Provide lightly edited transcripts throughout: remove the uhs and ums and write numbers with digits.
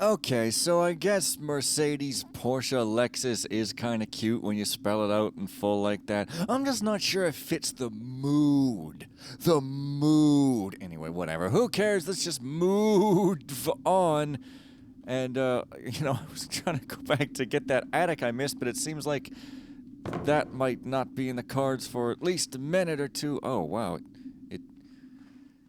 Okay, so I guess Mercedes, Porsche, Lexus is kind of cute when you spell it out in full like that. I'm just not sure it fits the mood. The mood. Anyway, whatever. Who cares? Let's just move on. And, I was trying to go back to get that attic I missed, but it seems like that might not be in the cards for at least a minute or two. Oh, wow. It,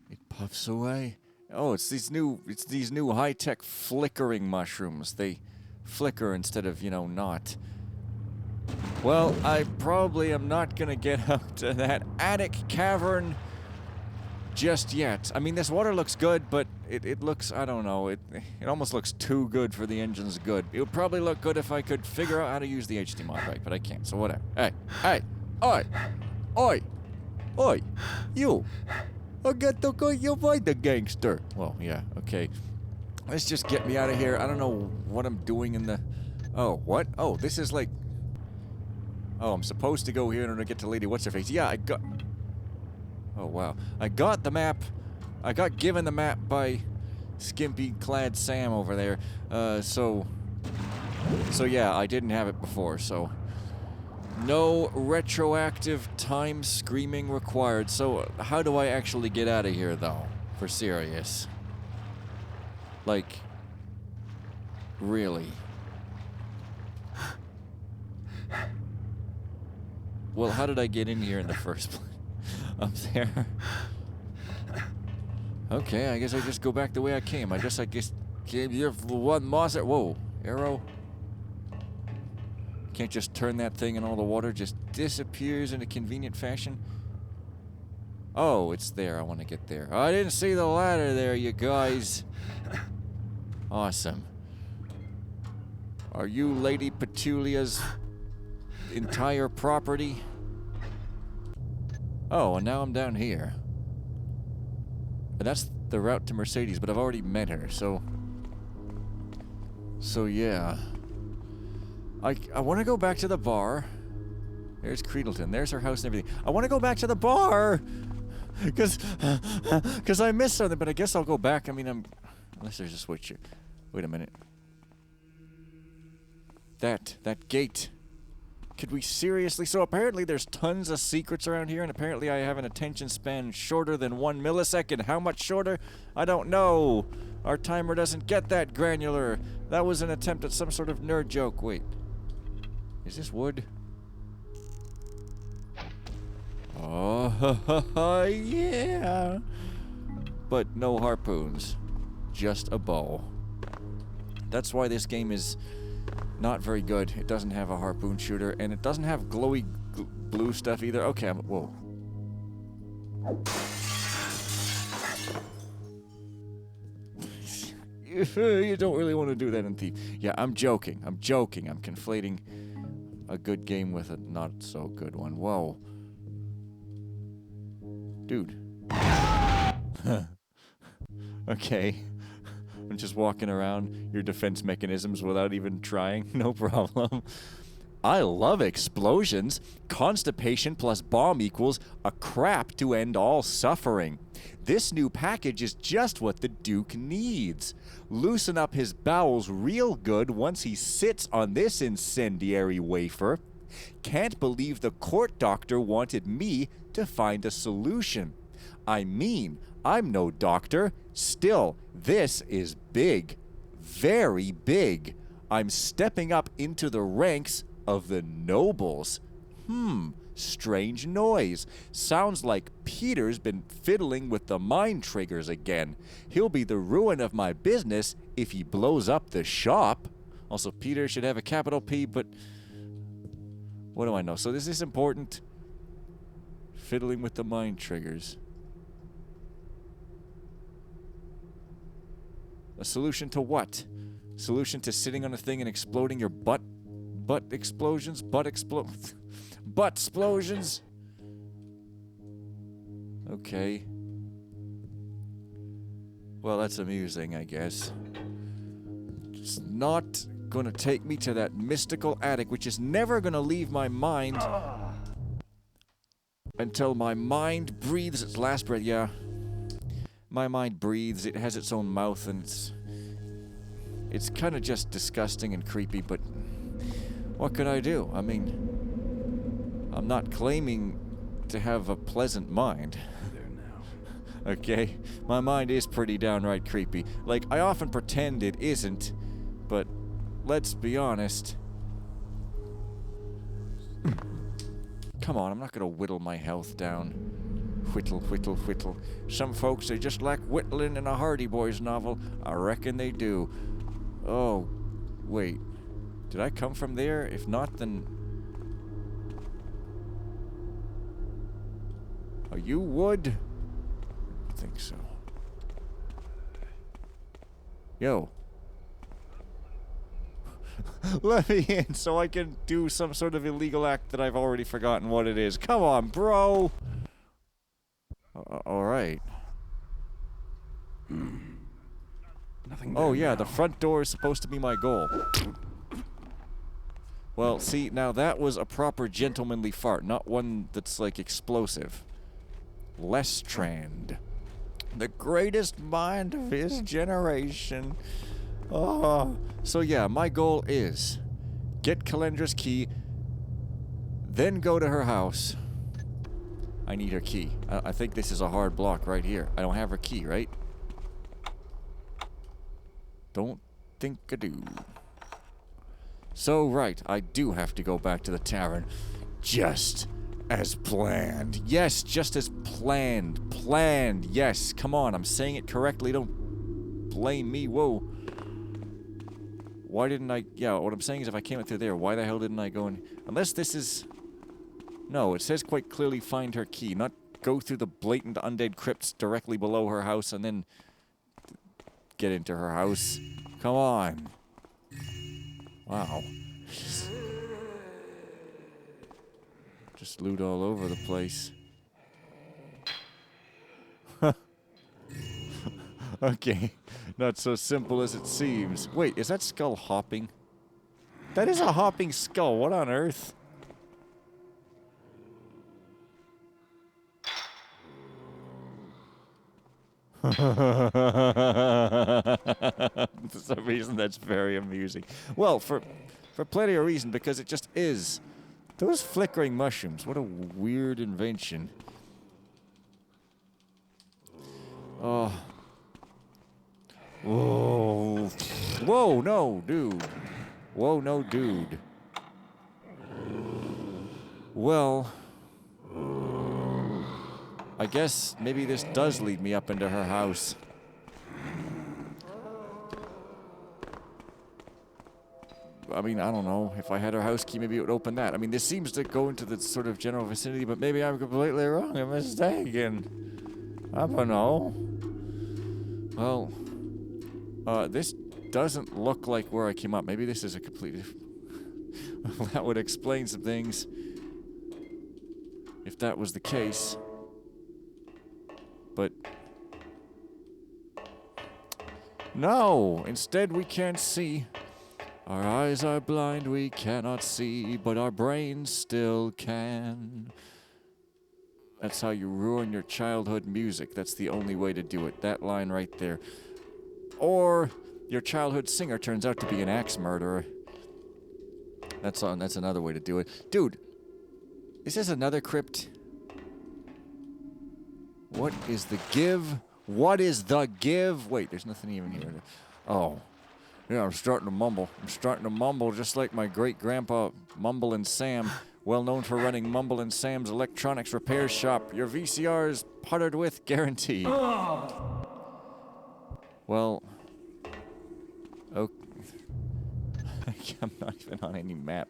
it puffs away. Oh, it's these new high-tech flickering mushrooms. They flicker instead of, not. Well, I probably am not gonna get up to that attic cavern just yet. I mean, this water looks good, but it looks, I don't know, it almost looks too good for the engine's good. It would probably look good if I could figure out how to use the HD mod right, but I can't, so whatever. Hey, oi, oi, oi, you. I got to go, you find the gangster. Well, yeah, okay. Let's just get me out of here. I don't know what I'm doing in the... Oh, what? Oh, this is like... Oh, I'm supposed to go here in order to get to Lady What's-Her-Face. Yeah, I got... Oh, wow. I got the map. I got given the map by skimpy-clad Sam over there. So yeah, I didn't have it before, so... No retroactive time screaming required. So, how do I actually get out of here, though? For serious. Like, really? Well, how did I get in here in the first place? Up there? Okay, I guess I just go back the way I came. I guess came here for one moss. Whoa, arrow. Can't just turn that thing and all the water just disappears in a convenient fashion. Oh, it's there. I want to get there. I didn't see the ladder there, you guys. Awesome. Are you Lady Petunia's entire property? Oh, and now I'm down here. And that's the route to Mercedes, but I've already met her, so... So, yeah. I want to go back to the bar. There's Creedleton. There's her house and everything. I want to go back to the bar! Because I missed something, but I guess I'll go back. I mean, unless there's a switch here. Wait a minute. That gate. Could we seriously? So apparently there's tons of secrets around here, and apparently I have an attention span shorter than 1 millisecond. How much shorter? I don't know. Our timer doesn't get that granular. That was an attempt at some sort of nerd joke. Wait. Is this wood? Oh, yeah. But no harpoons. Just a bow. That's why this game is not very good. It doesn't have a harpoon shooter, and it doesn't have glowy blue stuff either. Okay, whoa. You don't really want to do that in Thief. Yeah, I'm joking. I'm joking. I'm conflating a good game with a not so good one. Whoa. Dude. Okay. I'm just walking around your defense mechanisms without even trying. No problem. I love explosions. Constipation plus bomb equals a crap to end all suffering. This new package is just what the Duke needs. Loosen up his bowels real good once he sits on this incendiary wafer. Can't believe the court doctor wanted me to find a solution. I mean, I'm no doctor. Still, this is big. Very big. I'm stepping up into the ranks of the nobles. Strange noise. Sounds like Peter's been fiddling with the mind triggers again. He'll be the ruin of my business if he blows up the shop. Also, Peter should have a capital P, but what do I know? So is this important? Fiddling with the mind triggers. A solution to what? Solution to sitting on a thing and exploding your butt? Butt explosions? Butt explosions? Okay. Well, that's amusing, I guess. It's not gonna take me to that mystical attic, which is never gonna leave my mind until my mind breathes its last breath. Yeah. My mind breathes. It has its own mouth, and it's... It's kind of just disgusting and creepy, but what could I do? I mean, I'm not claiming to have a pleasant mind. There now. Okay? My mind is pretty downright creepy. Like, I often pretend it isn't, but let's be honest. Come on, I'm not gonna whittle my health down. Whittle, whittle, whittle. Some folks, they just like whittling in a Hardy Boys novel. I reckon they do. Oh, wait. Did I come from there? If not, then... Are you wood? I think so. Yo. Let me in so I can do some sort of illegal act that I've already forgotten what it is. Come on, bro! Alright. Nothing. Oh yeah, the front door is supposed to be my goal. Well, see, now that was a proper gentlemanly fart, not one that's, like, explosive. Lestrand. The greatest mind of his generation. Oh. So yeah, my goal is get Calendra's key, then go to her house. I need her key. I think this is a hard block right here. I don't have her key, right? Don't think I do. So, right, I do have to go back to the tavern. Just as planned. Yes, just as planned. Planned, yes. Come on, I'm saying it correctly. Don't blame me. Whoa. Why didn't I... Yeah, what I'm saying is if I came up through there, why the hell didn't I go in... Unless this is... No, it says quite clearly find her key, not go through the blatant undead crypts directly below her house and then get into her house. Come on. Wow. Just loot all over the place. Okay, not so simple as it seems. Wait, is that skull hopping? That is a hopping skull. What on earth? For some reason, that's very amusing. Well, for plenty of reason, because it just is. Those flickering mushrooms, what a weird invention. Oh. Whoa. Whoa, no, dude. Whoa, no, dude. Well... I guess maybe this does lead me up into her house. I mean, I don't know. If I had her house key, maybe it would open that. I mean, this seems to go into the sort of general vicinity, but maybe I'm completely wrong. I'm mistaken. I don't know. Well, this doesn't look like where I came up. Maybe this is a complete... Well, that would explain some things. If that was the case. But... No! Instead, we can't see. Our eyes are blind, we cannot see, but our brains still can. That's how you ruin your childhood music. That's the only way to do it. That line right there. Or your childhood singer turns out to be an axe murderer. That's another way to do it. Dude, is this another crypt? What is the give? What is the give? Wait, there's nothing even here. Oh. Yeah, I'm starting to mumble. I'm starting to mumble just like my great-grandpa Mumble and Sam, well known for running Mumble and Sam's electronics repair shop. Your VCR is puttered with, guaranteed. Well... Okay. I'm not even on any map.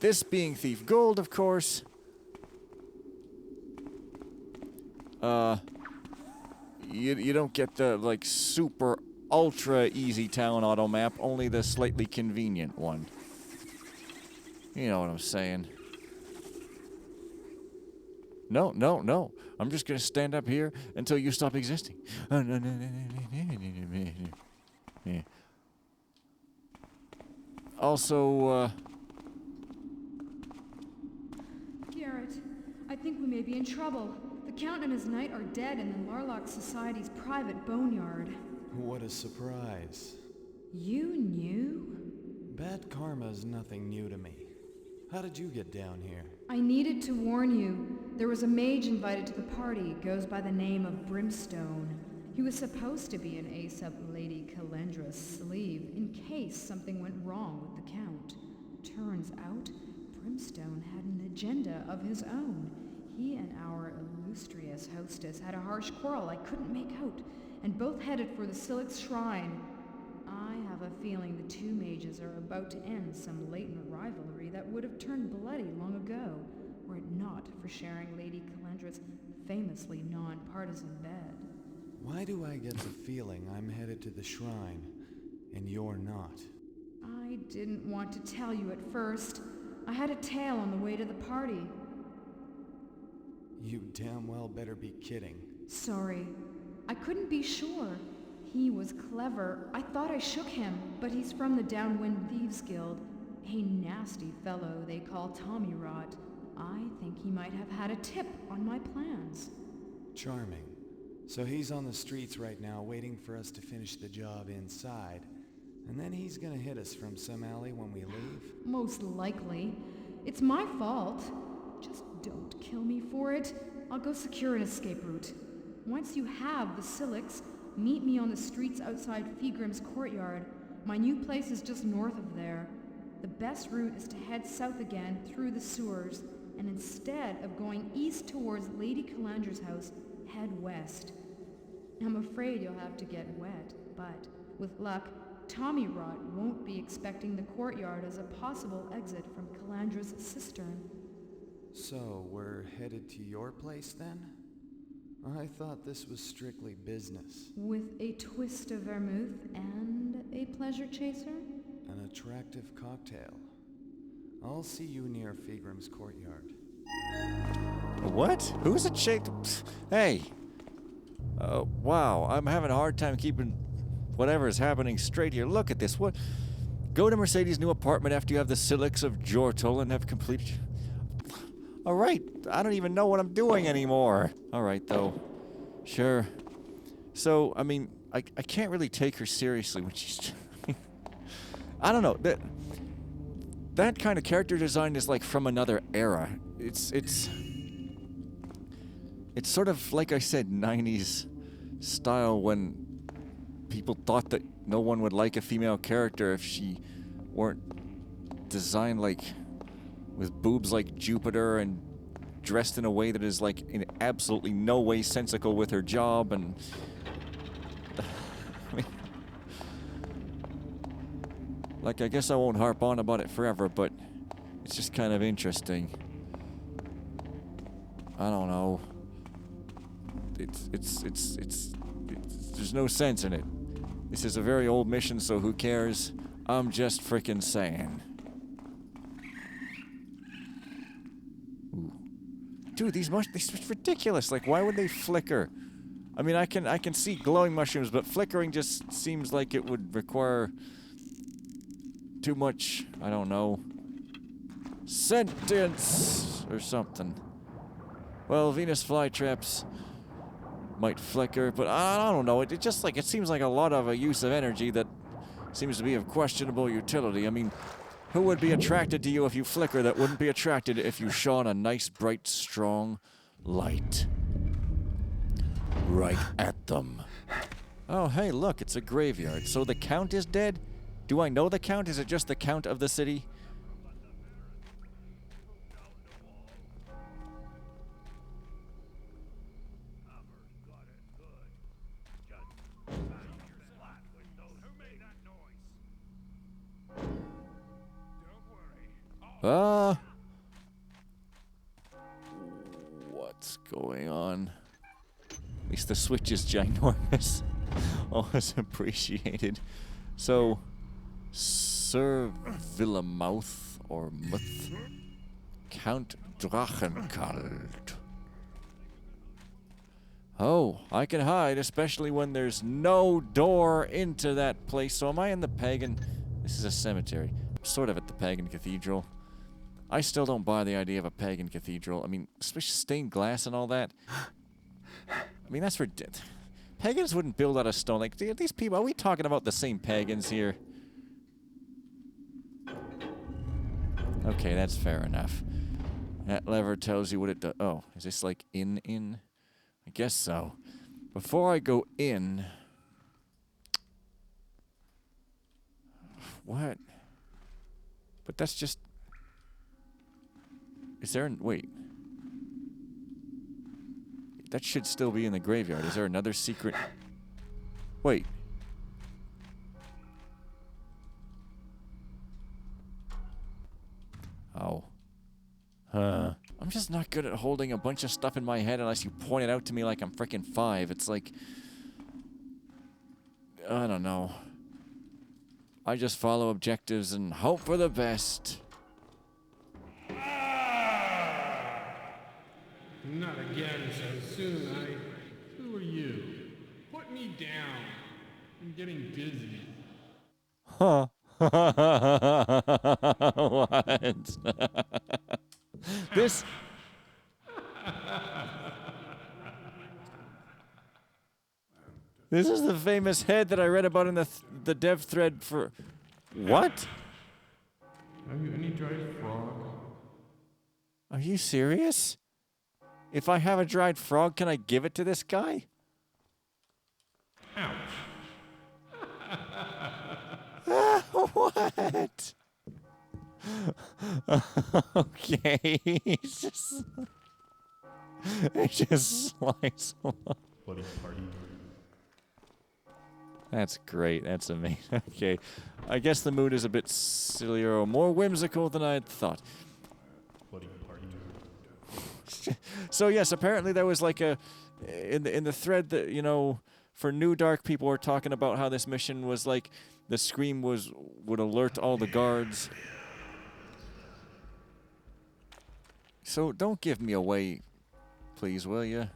This being Thief Gold, of course. You don't get the, like, super ultra easy town auto map, only the slightly convenient one. You know what I'm saying. No, no, no. I'm just gonna stand up here until you stop existing. Also, Garrett, I think we may be in trouble. The Count and his knight are dead in the Larlock Society's private boneyard. What a surprise. You knew? Bad karma's nothing new to me. How did you get down here? I needed to warn you. There was a mage invited to the party, goes by the name of Brimstone. He was supposed to be an ace up Lady Calendra's sleeve in case something went wrong with the Count. Turns out, Brimstone had an agenda of his own. He and our illustrious hostess had a harsh quarrel I couldn't make out, and both headed for the Silix Shrine. I have a feeling the two mages are about to end some latent rivalry that would have turned bloody long ago, were it not for sharing Lady Calendra's famously non-partisan bed. Why do I get the feeling I'm headed to the shrine, and you're not? I didn't want to tell you at first. I had a tale on the way to the party. You damn well better be kidding. Sorry. I couldn't be sure. He was clever. I thought I shook him, but he's from the Downwind Thieves Guild. A nasty fellow they call Tommy Rot. I think he might have had a tip on my plans. Charming. So he's on the streets right now waiting for us to finish the job inside, and then he's gonna hit us from some alley when we leave? Most likely. It's my fault. Just don't kill me for it. I'll go secure an escape route. Once you have the Silix, meet me on the streets outside Fegrim's courtyard. My new place is just north of there. The best route is to head south again through the sewers, and instead of going east towards Lady Calendra's house, head west. I'm afraid you'll have to get wet, but with luck, Tommy Rot won't be expecting the courtyard as a possible exit from Calendra's cistern. So, we're headed to your place then? I thought this was strictly business. With a twist of vermouth and a pleasure chaser? An attractive cocktail. I'll see you near Fegrim's courtyard. What? Who's it shaped? Hey! Wow, I'm having a hard time keeping whatever is happening straight here. Look at this. What? Go to Mercedes' new apartment after you have the Silix of Jortul and have completed... Alright, I don't even know what I'm doing anymore. Alright, though. Sure. So, I mean, I can't really take her seriously when she's... I don't know. That kind of character design is like from another era. It's sort of, like I said, 90s style when people thought that no one would like a female character if she weren't designed like with boobs like Jupiter and dressed in a way that is like in absolutely no way sensical with her job and I mean, like I guess I won't harp on about it forever, but it's just kind of interesting. I don't know. There's no sense in it. This is a very old mission, so who cares? I'm just frickin' saying. Ooh. Dude, these it's ridiculous. Like, why would they flicker? I mean, I can see glowing mushrooms, but flickering just seems like it would require too much, I don't know, sentence or something. Well, Venus flytraps might flicker, but I don't know. It just like, it seems like a lot of a use of energy that seems to be of questionable utility. I mean, who would be attracted to you if you flicker that wouldn't be attracted if you shone a nice, bright, strong light right at them? Oh, hey, look, it's a graveyard. So the Count is dead? Do I know the Count? Is it just the Count of the city? What's going on? At least the switch is ginormous. Always appreciated. So, Sir Villamouth or Muth, Count Drachenkald. Oh, I can hide, especially when there's no door into that place. So am I in the pagan? This is a cemetery. Sort of at the pagan cathedral. I still don't buy the idea of a pagan cathedral. I mean, especially stained glass and all that. I mean, that's ridiculous. Pagans wouldn't build out of stone. Like, these people, are we talking about the same pagans here? Okay, that's fair enough. That lever tells you what it does. Oh, is this like in? I guess so. Before I go in... What? But that's just... Is there... Wait. That should still be in the graveyard. Is there another secret... Wait. Oh. Huh. I'm just not good at holding a bunch of stuff in my head unless you point it out to me like I'm freaking 5. It's like... I don't know. I just follow objectives and hope for the best. Not again so soon, Who are you? Put me down. I'm getting busy. Huh. What? This... This is the famous head that I read about in the dev thread for... What? Have you any dried frog? Are you serious? If I have a dried frog, can I give it to this guy? Ouch. What? Okay. It's just... It just slides along. Bloody party. That's great. That's amazing. Okay. I guess the mood is a bit sillier or more whimsical than I had thought. Bloody party. So yes, apparently there was like a... In the thread that, you know, for New Dark, people were talking about how this mission was like... The scream would alert all the guards. So don't give me away, please, will you?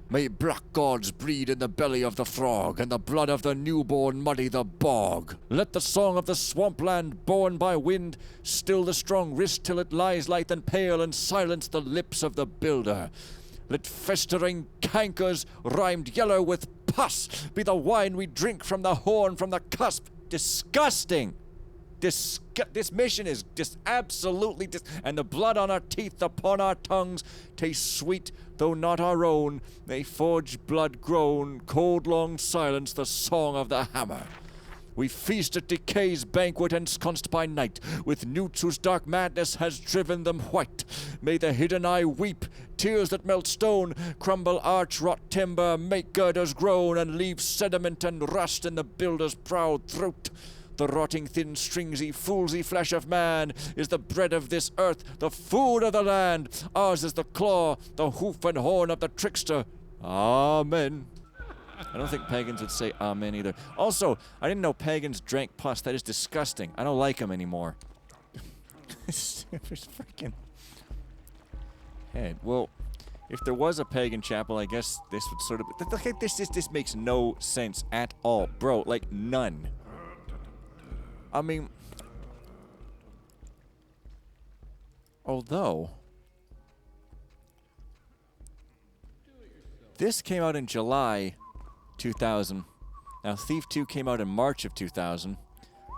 May black gods breed in the belly of the frog, and the blood of the newborn muddy the bog. Let the song of the swampland, borne by wind, still the strong wrist till it lies lithe and pale, and silence the lips of the builder. Let festering cankers, rhymed yellow with pus, be the wine we drink from the horn, from the cusp. Disgusting! This mission is just absolutely and the blood on our teeth, upon our tongues, tastes sweet, though not our own. May forge blood groan, cold long silence, the song of the hammer. We feast at decay's banquet ensconced by night, with newts whose dark madness has driven them white. May the hidden eye weep, tears that melt stone, crumble arch-wrought timber, make girders groan, and leave sediment and rust in the builder's proud throat. The rotting thin stringsy foolsy flesh of man is the bread of this earth, the food of the land. Ours is the claw, the hoof and horn of the trickster. Amen. I don't think pagans would say amen either. Also, I didn't know pagans drank pus. That is disgusting. I don't like them anymore. It's freaking head. Well, if there was a pagan chapel, I guess this would sort of... This makes no sense at all. Bro, like, none. I mean... Although... This came out in July 2000. Now, Thief 2 came out in March of 2000.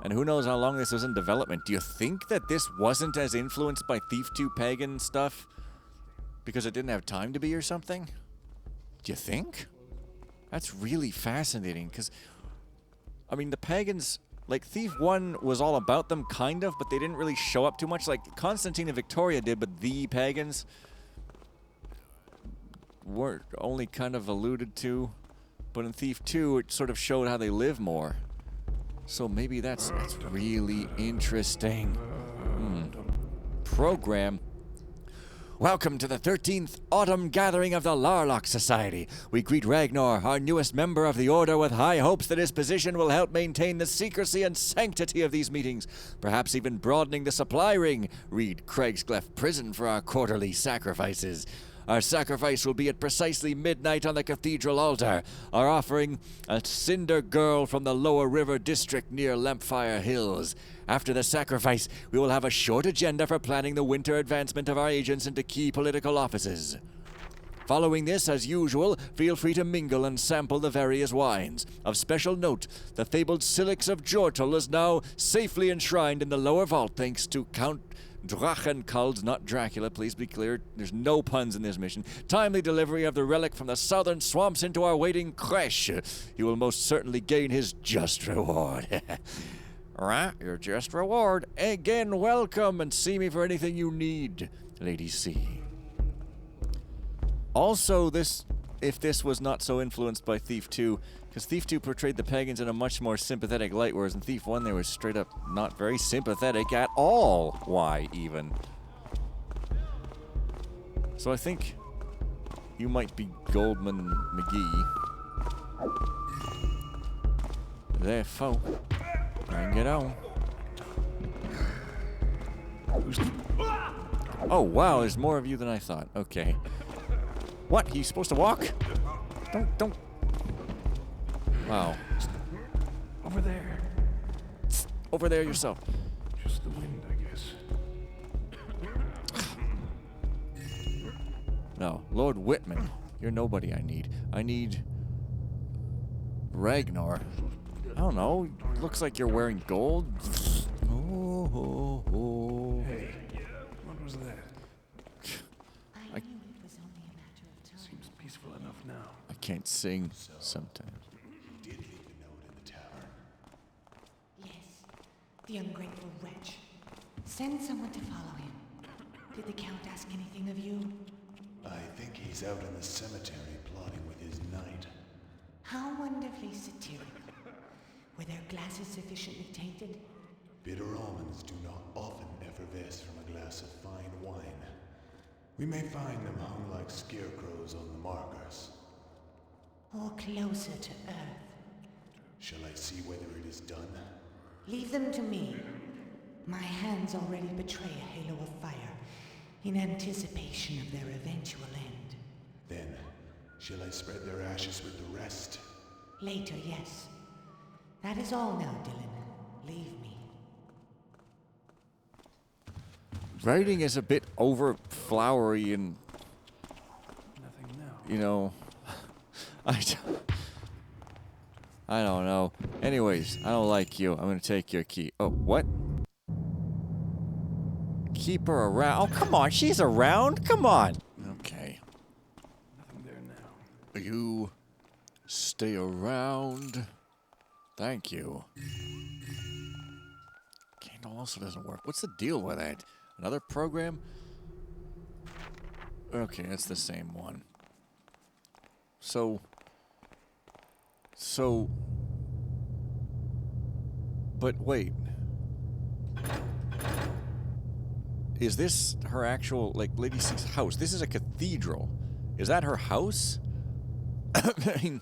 And who knows how long this was in development. Do you think that this wasn't as influenced by Thief 2 pagan stuff because it didn't have time to be or something? Do you think? That's really fascinating, because, I mean, the pagans... Like, Thief 1 was all about them, kind of, but they didn't really show up too much. Like, Constantine and Victoria did, but the pagans were only kind of alluded to. But in Thief 2, it sort of showed how they live more. So maybe that's really interesting. Program. Welcome to the 13th Autumn Gathering of the Larlock Society. We greet Ragnar, our newest member of the Order, with high hopes that his position will help maintain the secrecy and sanctity of these meetings, perhaps even broadening the supply ring. Read Craigscleft Prison for our quarterly sacrifices. Our sacrifice will be at precisely midnight on the cathedral altar. Our offering, a cinder girl from the Lower River District near Lampfire Hills. After the sacrifice, we will have a short agenda for planning the winter advancement of our agents into key political offices. Following this, as usual, feel free to mingle and sample the various wines. Of special note, the fabled Silix of Jortul is now safely enshrined in the lower vault thanks to Count Drachenkald, not Dracula, please be clear. There's no puns in this mission. Timely delivery of the relic from the southern swamps into our waiting creche. He will most certainly gain his just reward. Right, your just reward. Again, welcome, and see me for anything you need, Lady C. Also, if this was not so influenced by Thief 2, because Thief 2 portrayed the pagans in a much more sympathetic light, whereas in Thief 1 they were straight up not very sympathetic at all. Why, even? So I think you might be Goldman McGee. Therefore, bring it on. Oh, wow, there's more of you than I thought. Okay. What? He's supposed to walk? Don't. Wow. Over there. Over there yourself. Just the wind, I guess. No. Lord Whitman. You're nobody I need. I need Ragnar. I don't know. Looks like you're wearing gold. Oh. Hey, what was that? I knew it was only a matter of time. Seems peaceful enough now. I can't sing sometimes. You did leave a note in the tavern. Yes, the ungrateful wretch. Send someone to follow him. Did the Count ask anything of you? I think he's out in the cemetery plotting with his knight. How wonderfully satirical. Were their glasses sufficiently tainted? Bitter almonds do not often effervesce from a glass of fine wine. We may find them hung like scarecrows on the markers. Or closer to Earth? Shall I see whether it is done? Leave them to me. My hands already betray a halo of fire in anticipation of their eventual end. Then, shall I spread their ashes with the rest? Later, yes. That is all now, Dylan. Leave me. Writing is a bit over flowery and, Nothing now. you know, I don't know. Anyways, I don't like you. I'm gonna take your key. Oh, what? Keep her around. Oh, come on. She's around. Come on. Okay. Nothing there now. You stay around. Thank you. Candle also doesn't work. What's the deal with that? Another program? Okay, that's the same one. So, but wait. Is this her actual, like, Lady C's house? This is a cathedral. Is that her house? I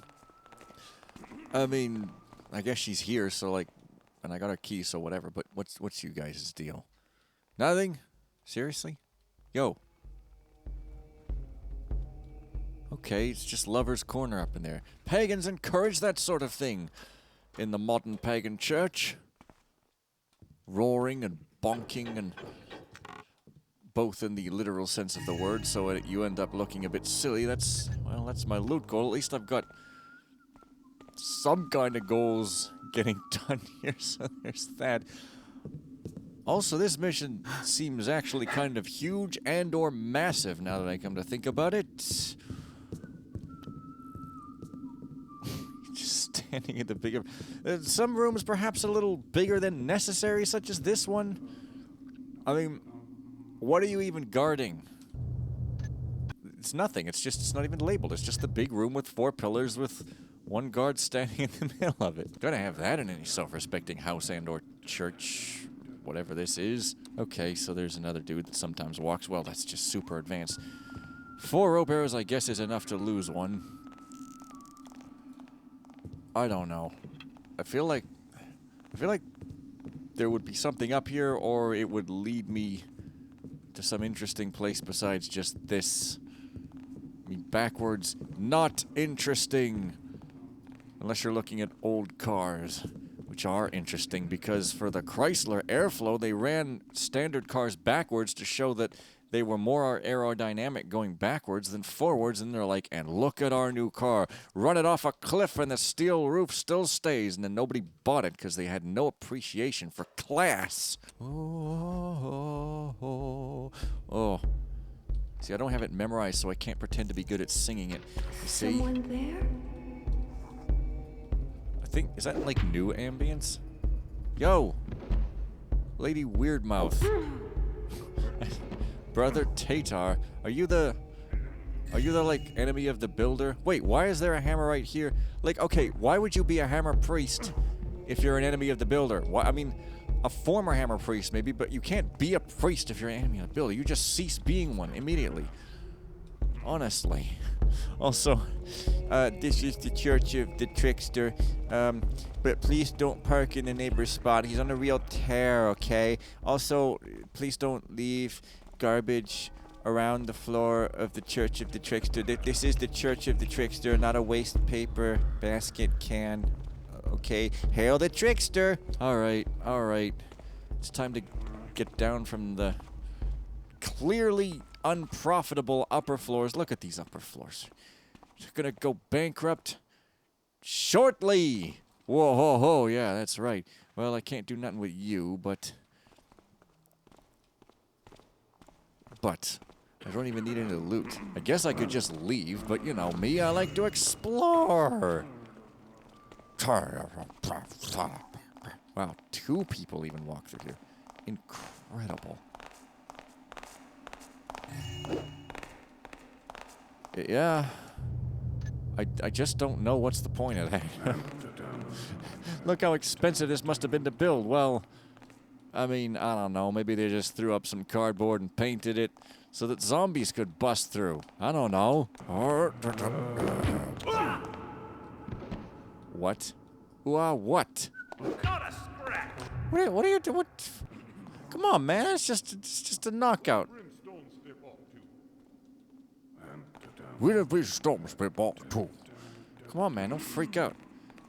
mean, I guess she's here, so, like, and I got her key, so whatever, but what's you guys' deal? Nothing? Seriously? Yo. Okay, it's just Lover's Corner up in there. Pagans encourage that sort of thing in the modern pagan church. Roaring and bonking, and both in the literal sense of the word, so you end up looking a bit silly. That's my loot goal. At least I've got some kind of goals getting done here, so there's that. Also, this mission seems actually kind of huge and or massive now that I come to think about it. Just standing at the bigger... some rooms perhaps a little bigger than necessary, such as this one. I mean, what are you even guarding? It's nothing. It's not even labeled. It's just the big room with 4 pillars with one guard standing in the middle of it. Gotta have that in any self-respecting house and or church, whatever this is. Okay, so there's another dude that sometimes walks. Well, that's just super advanced. 4 rope arrows, I guess, is enough to lose one. I don't know. I feel like there would be something up here, or it would lead me to some interesting place besides just this. I mean, backwards, not interesting. Unless you're looking at old cars, which are interesting, because for the Chrysler Airflow, they ran standard cars backwards to show that they were more aerodynamic going backwards than forwards, and they're like, and look at our new car. Run it off a cliff and the steel roof still stays. And then nobody bought it because they had no appreciation for class. Oh. See, I don't have it memorized, so I can't pretend to be good at singing it. You see? Someone there? I think, is that like new ambience? Yo! Lady Weirdmouth. Brother Tatar, are you the like enemy of the builder? Wait, why is there a hammer right here? Like, okay, why would you be a hammer priest if you're an enemy of the builder? Why? I mean, a former hammer priest maybe, but you can't be a priest if you're an enemy of the builder. You just cease being one immediately. Honestly. Also, this is the Church of the Trickster. But please don't park in the neighbor's spot. He's on a real tear, okay? Also, please don't leave garbage around the floor of the Church of the Trickster. This is the Church of the Trickster, not a waste paper basket can. Okay? Hail the Trickster! Alright. It's time to get down from the clearly unprofitable upper floors. Look at these upper floors. They're gonna go bankrupt shortly! Whoa, ho, ho, yeah, that's right. Well, I can't do nothing with you, but I don't even need any loot. I guess I could just leave, but you know me, I like to explore. Wow, 2 people even walk through here. Incredible. Yeah. I just don't know what's the point of that. Look how expensive this must have been to build. Well, I mean, I don't know. Maybe they just threw up some cardboard and painted it so that zombies could bust through. I don't know. What? What? Not a scrap. What are you doing? Come on, man. It's just a knockout. Come on, man. Don't freak out.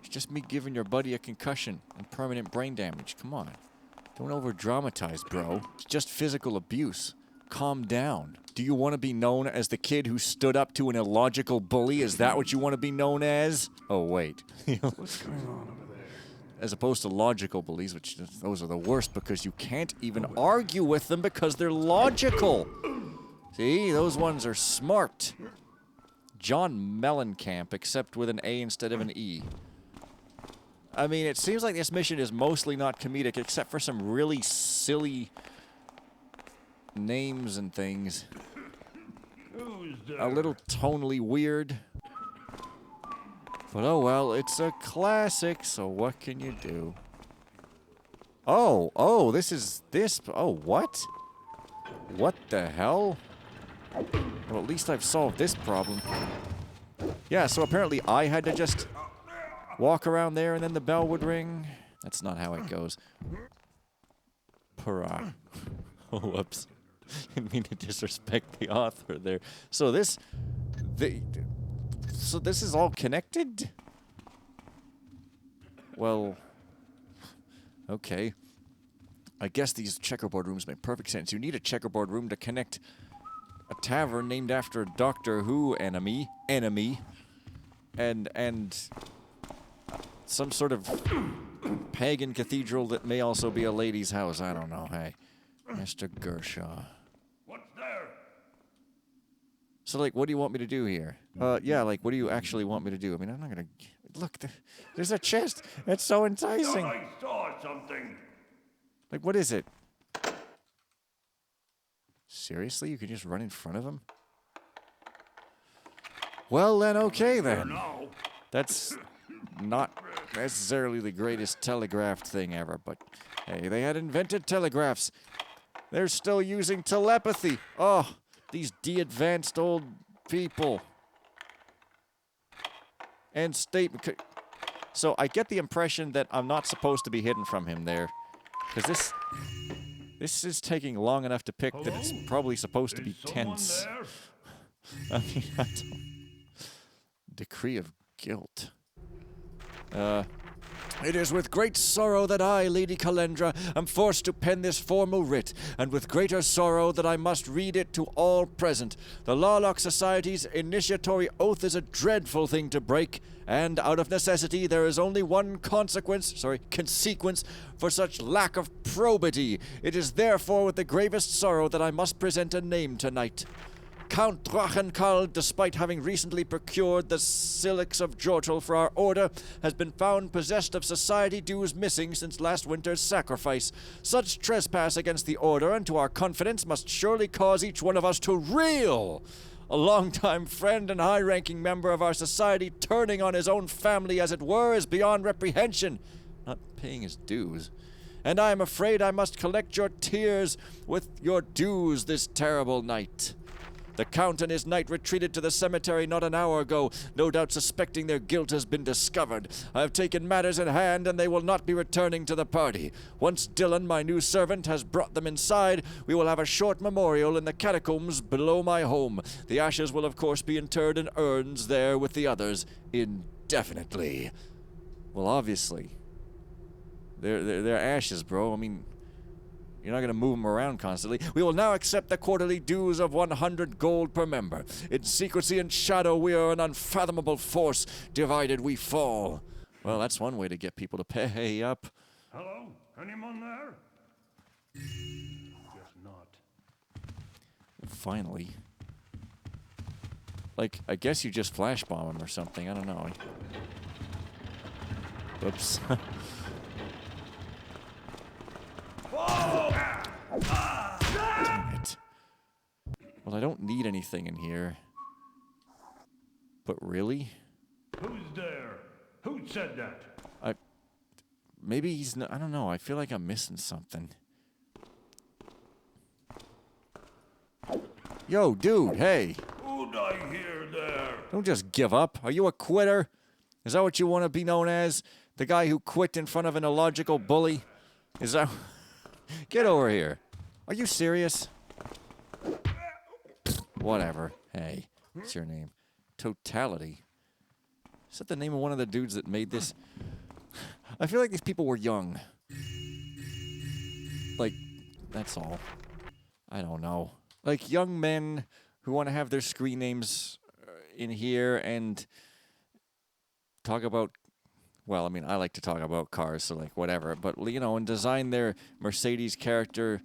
It's just me giving your buddy a concussion and permanent brain damage. Come on. Don't over-dramatize, bro. It's just physical abuse. Calm down. Do you want to be known as the kid who stood up to an illogical bully? Is that what you want to be known as? Oh, wait. What's going on over there? As opposed to logical bullies, which those are the worst because you can't even argue with them because they're logical. See, those ones are smart. John Mellencamp, except with an A instead of an E. I mean, it seems like this mission is mostly not comedic, except for some really silly names and things. A little tonally weird. But oh well, it's a classic, so what can you do? Oh, oh, what? What the hell? Well, at least I've solved this problem. Yeah, so apparently I had to just walk around there and then the bell would ring. That's not how it goes. Hurrah. Oh, whoops. Didn't mean to disrespect the author there. So this is all connected? Well, okay. I guess these checkerboard rooms make perfect sense. You need a checkerboard room to connect a tavern named after a Doctor Who enemy, and some sort of pagan cathedral that may also be a lady's house. I don't know. Hey, Mr. Gershaw. What's there? So, like, what do you want me to do here? Yeah, like, what do you actually want me to do? I mean, I'm not gonna... Look, there's a chest. It's so enticing. I saw something. Like, what is it? Seriously? You can just run in front of him? Well, then, okay, then. No. That's not necessarily the greatest telegraphed thing ever, but hey, they had invented telegraphs. They're still using telepathy. Oh, these de-advanced old people. And statement. So I get the impression that I'm not supposed to be hidden from him there. Because this is taking long enough to pick that it's probably supposed to be tense. I mean, I don't... Decree of guilt. It is with great sorrow that I, Lady Calendra, am forced to pen this formal writ, and with greater sorrow that I must read it to all present. The Lawlock Society's initiatory oath is a dreadful thing to break, and out of necessity there is only one consequence for such lack of probity. It is therefore with the gravest sorrow that I must present a name tonight. Count Drachenkarl, despite having recently procured the Silix of Jortul for our order, has been found possessed of society dues missing since last winter's sacrifice. Such trespass against the order and to our confidence must surely cause each one of us to reel. A longtime friend and high-ranking member of our society turning on his own family, as it were, is beyond reprehension. Not paying his dues. And I am afraid I must collect your tears with your dues this terrible night. The Count and his knight retreated to the cemetery not an hour ago, no doubt suspecting their guilt has been discovered. I have taken matters in hand, and they will not be returning to the party. Once Dylan, my new servant, has brought them inside, we will have a short memorial in the catacombs below my home. The ashes will, of course, be interred in urns there with the others, indefinitely. Well, obviously. They're ashes, bro. I mean, you're not going to move them around constantly. We will now accept the quarterly dues of 100 gold per member. In secrecy and shadow, we are an unfathomable force. Divided, we fall. Well, that's one way to get people to pay up. Hello? Anyone there? Guess not. Finally. Like, I guess you just flash bomb him or something. I don't know. Oops. Damn it. Well, I don't need anything in here. But really? Who's there? Who said that? Maybe he's not, I don't know. I feel like I'm missing something. Yo, dude, hey. Who'd I hear there? Don't just give up. Are you a quitter? Is that what you want to be known as? The guy who quit in front of an illogical bully? Is that... Get over here. Are you serious? Whatever. Hey, what's your name? Totality. Is that the name of one of the dudes that made this? I feel like these people were young. Like, that's all. I don't know. Like, young men who want to have their screen names in here and talk about... Well, I mean, I like to talk about cars, so, like, whatever. But, you know, and design their Mercedes character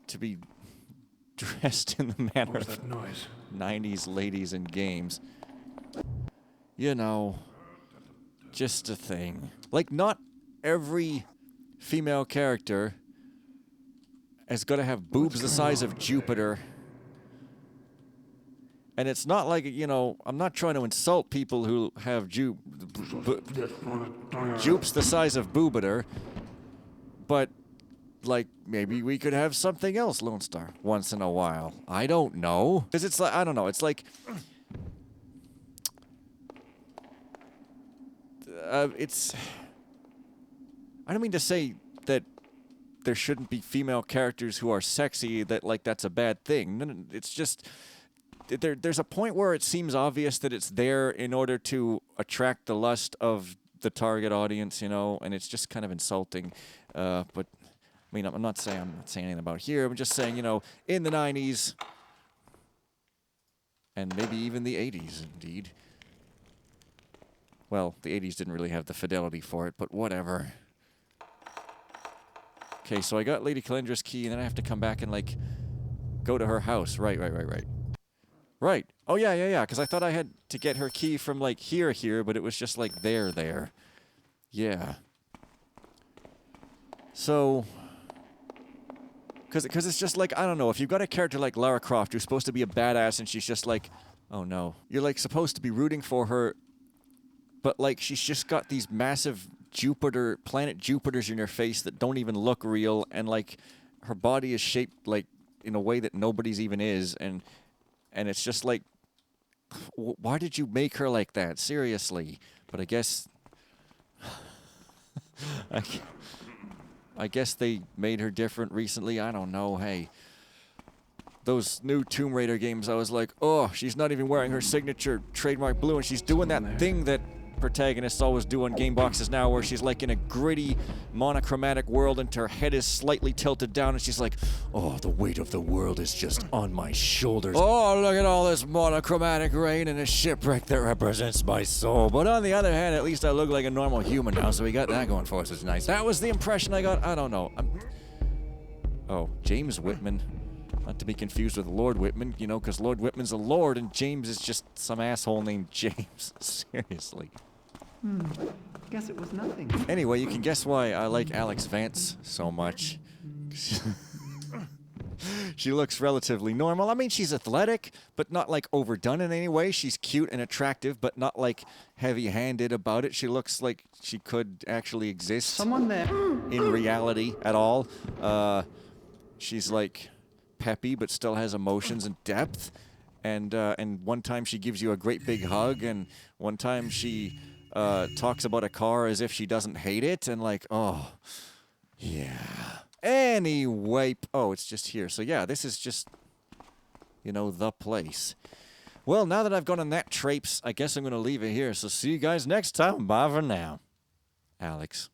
to be dressed in the manner What's of that noise? 90s ladies in games. You know, just a thing. Like, not every female character has got to have boobs the size of Jupiter. And it's not like, you know, I'm not trying to insult people who have Jupes the size of Boobiter, but, like, maybe we could have something else, Lone Star, once in a while. I don't know. Because it's like, I don't know, it's like... it's... I don't mean to say that there shouldn't be female characters who are sexy, that, like, that's a bad thing. No, it's just... There's a point where it seems obvious that it's there in order to attract the lust of the target audience, you know, and it's just kind of insulting. But I mean, I'm not saying anything about here. I'm just saying, you know, in the 90s and maybe even the 80s, indeed. Well, the 80s didn't really have the fidelity for it, but whatever. Okay, so I got Lady Calendra's key, and then I have to come back and, like, go to her house. Right. Right. Oh, yeah, because I thought I had to get her key from, like, here, but it was just, like, there. Yeah. So... Because it's just, like, I don't know, if you've got a character like Lara Croft who's supposed to be a badass and she's just like, oh, no. You're, like, supposed to be rooting for her, but, like, she's just got these massive planet Jupiters in her face that don't even look real, and, like, her body is shaped, like, in a way that nobody's even is, and it's just like, why did you make her like that? Seriously. But I guess... I guess they made her different recently. I don't know. Hey. Those new Tomb Raider games, I was like, oh, she's not even wearing her signature trademark blue, and she's doing that thing that protagonists always do on game boxes now, where she's like in a gritty, monochromatic world and her head is slightly tilted down and she's like, oh, the weight of the world is just on my shoulders. Oh, look at all this monochromatic rain and a shipwreck that represents my soul. But on the other hand, at least I look like a normal human now, so we got that going for us. It's nice. That was the impression I got. I don't know. Oh, James Whitman. Not to be confused with Lord Whitman, you know, because Lord Whitman's a lord and James is just some asshole named James. Seriously. Guess it was nothing. Anyway, you can guess why I like Alex Vance so much. She looks relatively normal. I mean, she's athletic, but not like overdone in any way. She's cute and attractive, but not like heavy-handed about it. She looks like she could actually exist Someone there. in reality at all. She's like peppy, but still has emotions and depth. And one time she gives you a great big hug, and one time she talks about a car as if she doesn't hate it, and like, oh, yeah. Anyway, oh, it's just here. So yeah, this is just, you know, the place. Well, now that I've gone on that traipse, I guess I'm going to leave it here. So see you guys next time. Bye for now. Alex.